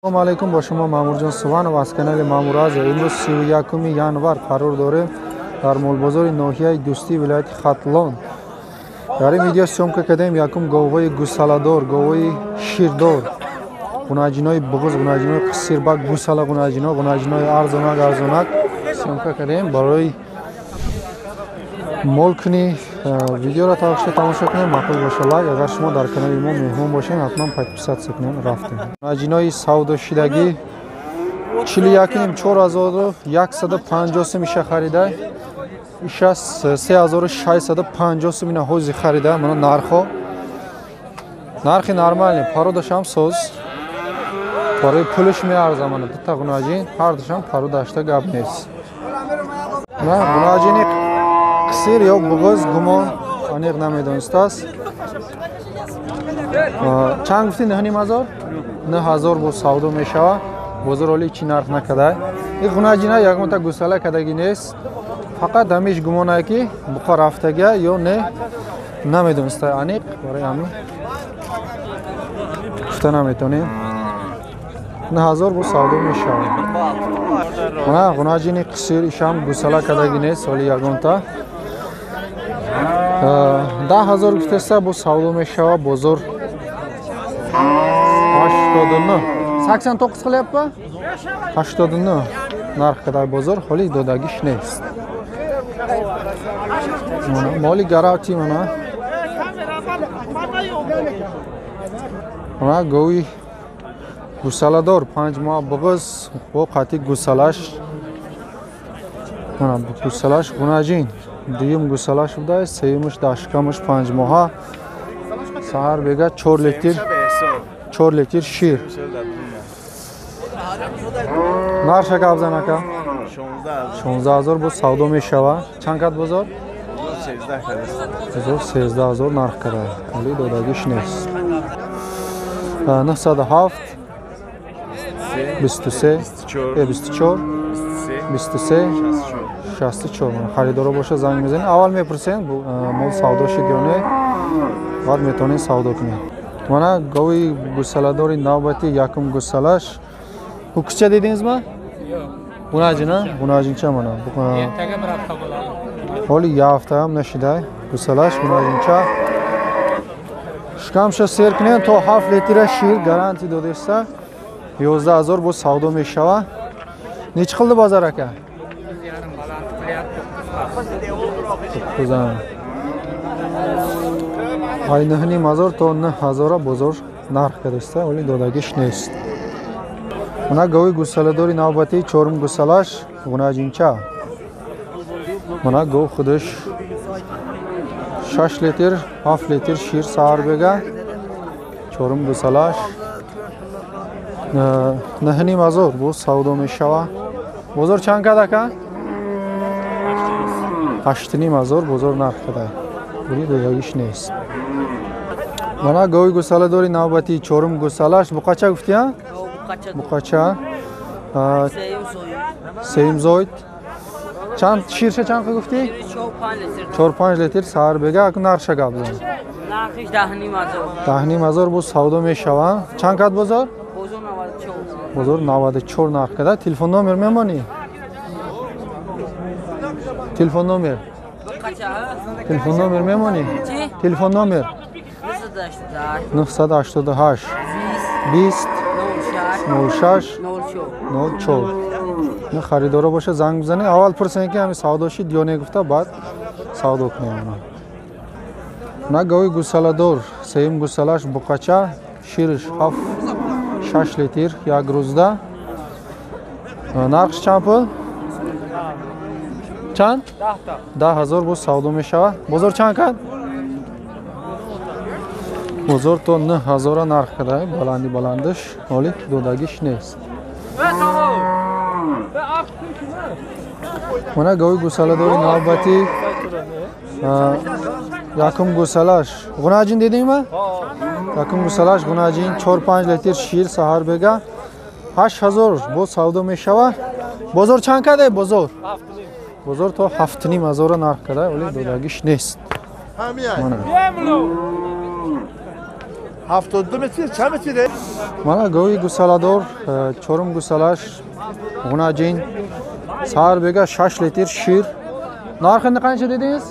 Assalomu alaykum, با شما مامورجان سوانو از کانال ماموراز. امروز 31 январ قرار داریم در مول بازار ناحیه دوستی ولایت ختلان. در این ویدیو سیمکه کردیم یکم گاوهای گوساله‌دار، گاوهای شیردار، گوناجینای بغض، گوناجینای قصیربک، گوساله گوناجینای ارزونک سیمکه کردیم برای مول کنی. ویدیو را تماشا کنید، مقبول باشه لایک. اگر شما در کانال ما مهمان باشین حتما подписаться کنید. رفتیم گوناجینای سودا شدگی 41,4150 میشه خریده. ایش از 3650 مینا حوزی خریده. من نرخی نرمالی پارودش هم سوز برای پولش میارزه. من دو تا گوناجین هر دوشم پارو داشته گپ نیست. گوناجینی قصیر یا بغض گمان انیق نمیدونست است. چند گفتی؟ 9,000 9,000 با سودا میشوه. بازار ولی چی نرخ نکده. این گوناجینا یک متا گوساله کدگی نیست، فقط همیش گمانه که بخار رفتگی یا نه نمیدونست انیق برای همین گفته نمیتونیم. 9,000 با سودا میشوه. گوناجینی قصیر ایشم گوساله کدگی نیست ولی یک متا 10,000 گفته با سودا میشوه. بازار 89 89 قلیب 89 نرخ کدای بازار حالی دادگیش نیست. مالی گراتی منا گوی گوساله دار 5 ماه بغض و قاطی گوسالش گوسالش گوناجین دویم گوسالش بوده، سیمش داشکمش 5 ماه سهر بگه 4 لیتر شیر. نرخ گپ زنکا 16,000 با سودا میشوه. چند کد بازار؟ 13,000 نرخ کرده ولی دادگیش نیست. 907 23 24 23 64 خریدارا باشه زنگ میزنید. اول میپرسین مول سودا شد یا نه، بعد میتونین سودا کنید. مانا گاوی گوساله داری نوبتی یکم گوسالش کچه دیدینز ما؟ گوناجین چه مانا؟ حالی یه هفته هم نشده گوسالش گوناجین چه شکمش سیر کنین تا 7 لیتر شیر گارانتی دادیسته. 11,000 با سودا میشوه. نیچ خلده بازاره که؟ ای 9,000 تا 9,000 بازار نرخ کردسته ولی دادگیش نیست. اونا گوی گوساله داری نوبتی چورم گوسالش گوناجینچه. اونا گو خودش 6 لیتر 7 لیتر شیر سهر بگه. چورم گوسالش 9,000 با سودا میشوه. بازار چند کده که؟ 8,500 بازار نرخ کده ولی دادگیش نیست. مانا گوی گوساله داری نوبتی چورم گوسالش بقاچه گفتی ها؟ بقاچه سیم زوید چند شیرشه چند گفتی؟ 4-5 لیتر سهر بگه. اکن نرخ گپ زن. نرخش 10,500 با سودا میشوه. چند کد بازار؟ بازار 94 نرخ کده. تلفن نمبر میمانی؟ تلفن نمبر میمانی؟ تلفن نمبر 988 20 06 04. نه خریدارا باشه زنگ بزنه. اول پرسین که همین سودا شد یا نه گفته بعد سودا کنیم. نه گوی گوساله دار سیم گوسالش بقاچه شیرش 6 لیتر یک روزده. نرخش چند پول؟ چند؟ 10,000 با سودا میشوه. بازار چند کد؟ بازار تو 9,000 نرخ کده بلندش ولی دادگیش نیست. مانا گوی گوساله داری نوبتی یکم گوسالش گوناجین دیدیم ما؟ یکم گوسالش گوناجین 4-5 لیتر شیر سهر بگه 8,000 با سودا میشوه. بازار چند کده؟ بازار تو 7,500 نرخ کده ولی دادگیش نیست. 72 metre, çam metre. Mana go'yi gusalador, çorum gusalash, g'unajin, sahar bega 6 litr shir. Narxini qancha dedingiz?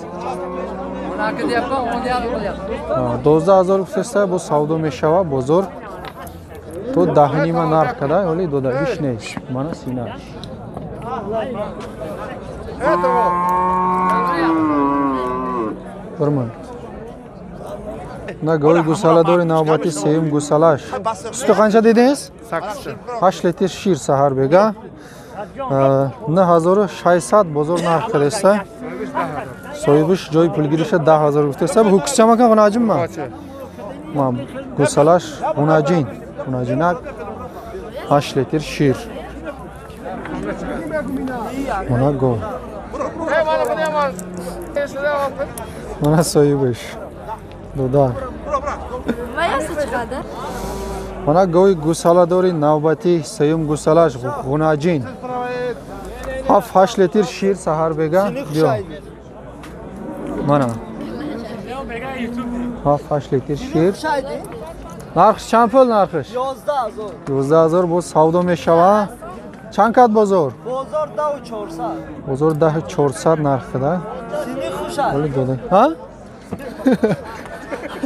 Narxi deyapman, 10,5 bo'lyapti. 12000 gufteста bu savdo meshava bozor. To dahnima narxida, o'li doda ish ne ish. Mana sina. Burman. Na go'y gusaladori navbati sevim gusalash. Suti qancha dedingiz? 8 litr shir sahar bega. 9600 bozor narxida esa. So'yibish joy pul girisha 10000 gufteста. Bu hukischa makan g'unajinmi? Ma gusalash g'unajin. G'unajinak 8 litr shir. Mana go. Mana so'yibish. Doda. Mayasi chiqadi. Mana go'y gusaladori navbati sayum gusalash g'unajin. 8 litr shir sahar bega. Mana. 8 litr shir. Narx chand pul narxish? 11000. 11000 bu savdo meshava. Chankat bozor? Bozor 10400. Bozor 10400 narxida. Seni xushal. Öyle dedi. Ha?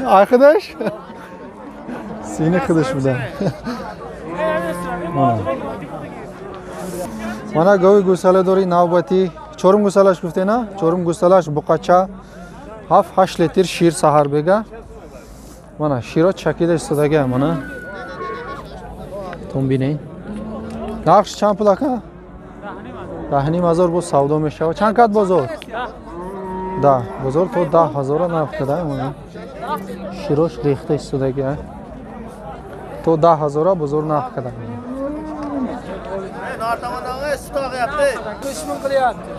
Arkadaş? Seni kılıç bu da. Mana go'y gusaladori navbati çorum gusalash guftena, çorum gusalash buqacha 8 litr shir sahar bega. Mana shiro chakida istaga mana. Tombine. Narx chand pul aka? 10000 bu savdo meshava. Chand kat bozor? Da, bozor to 10000 narxida mana. Shirosh rexta istaga. To 10000 bozor narxida. Nartamananga stoq yaptı. Ko'chman qilyapti.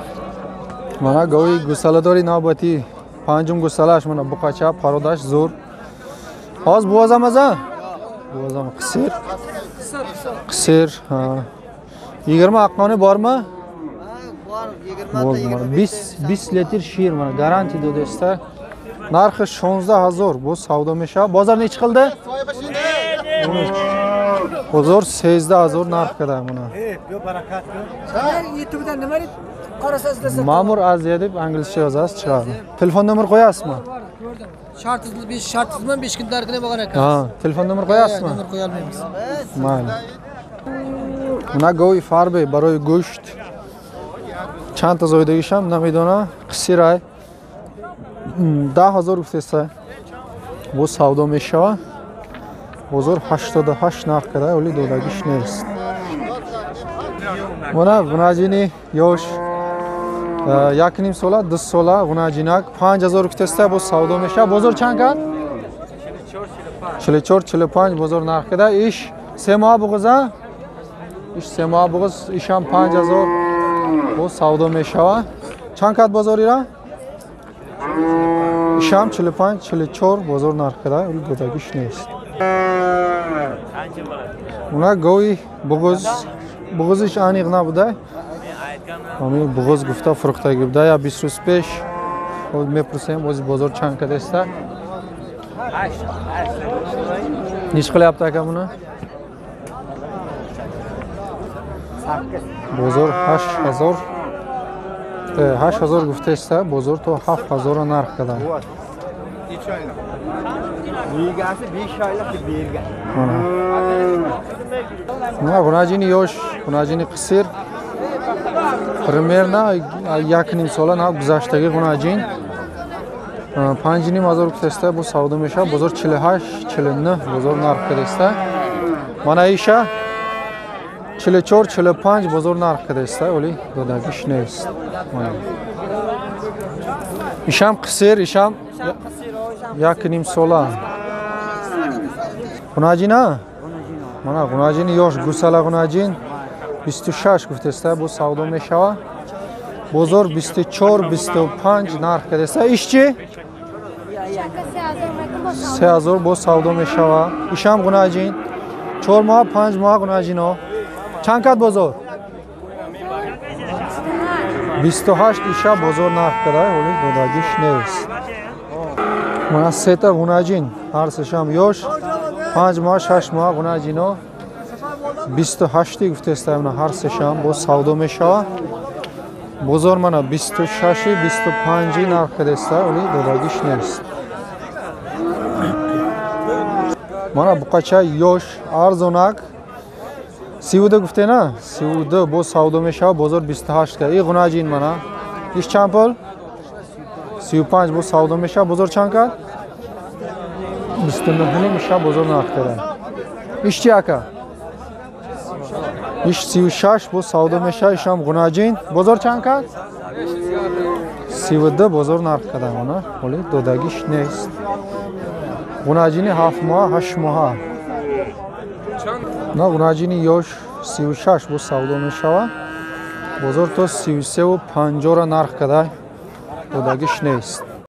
Mana go'y gusaladori navbati panjum gusalash mana buqacha parodash zo'r. Oz bo'zamaza? Bo'zama qisir. Qisir, ha. 20 aqoni bormi? Var 20 Bo'ldi mana 20 litr shir mana garanti do'stlar. Narxi 16000 bu savdo mesha. Bozor nech qildi? Bozor 18000 narxida mana. YouTube'dan nima deb qarasaz desa. Ma'mur Aziya deb inglizcha yozasiz chiqadi. Telefon nomer qo'yasizmi? Ko'rdim. Shartizman 5 kun tarixini bo'lgan ekan. Ha, telefon nomer qo'yasizmi? Nomer qo'ya olmaymiz. Mayli. Mana go'y farbe baroy go'sht. Chanta zoydagisham namidona qisiray. 10000 gufteста. Bu savdo meshava. Bozor 88 narxida o'li do'lagish neris. Mana g'unajini yosh. Yakinim sola, dis sola, g'unajinak 5000 gufteста bu savdo mesha. Bozor chankat? 44-45 bozor narxida ish sema bug'iza. Ish sema bug'iz isham 5000 bu savdo meshava. Chankat bozorira? Isham 45-44 bozor narxida o'li do'lagish neris. Buna go'y bug'iz ish aniq nabuda. Ami bug'iz gufta fruqtagi buda ya 25. O'z meprusam o'z bozor chankadesta. Nech qilyapti aka buni? Bozor 8000. 8000 guftesta, bozor to 7000 narxida. Yegasi 5 oylik deb bergan. Mana g'unajini yosh, g'unajini qisir. Примерно yakinim sola nav guzashtagi g'unajin. 5000 gufteста bu savdo mesha, bozor 48-49 bozor narxida. Mana isha 44-45 bozor narxida, o'li dodagi shnes. Mana. Isham qisir, isham yakinim sola. G'unajina? Mana g'unajini yosh gusala g'unajin 26 gufteста bu savdo meshava. Bozor 24-25 narxida esa ishchi 3000 bu savdo meshava. Isham g'unajin 4 moh 5 moh g'unajino. Chankat bozor 28 isha bozor narxida o'li dodagi shnes. Mana seta g'unajin har sesham yosh 5 моҳ 6 моҳ гунаҷино 28 гуфтестаем на ҳар сешам бо савдо мешава бозор мана 26 25 нарх кадеста оли додагиш нест мана буқача ёш арзонак 32 гуфте на 32 бо савдо мешава бозор 28 ка и гунаҷин мана иш чанд пол 35 бо савдо мешава бозор чанд ка 29 мешава бозор нарх када иш чи ака иш 36 бо савдо мешава ишам гунаҷин бозор чанд ка 32 бозор нарх када мана оли додагиш нест гунаҷини 7 моҳ 8 моҳа на гунаҷини ёш 36 бо савдо мешава бозор то 33 ва 50 ра нарх када додагиш нест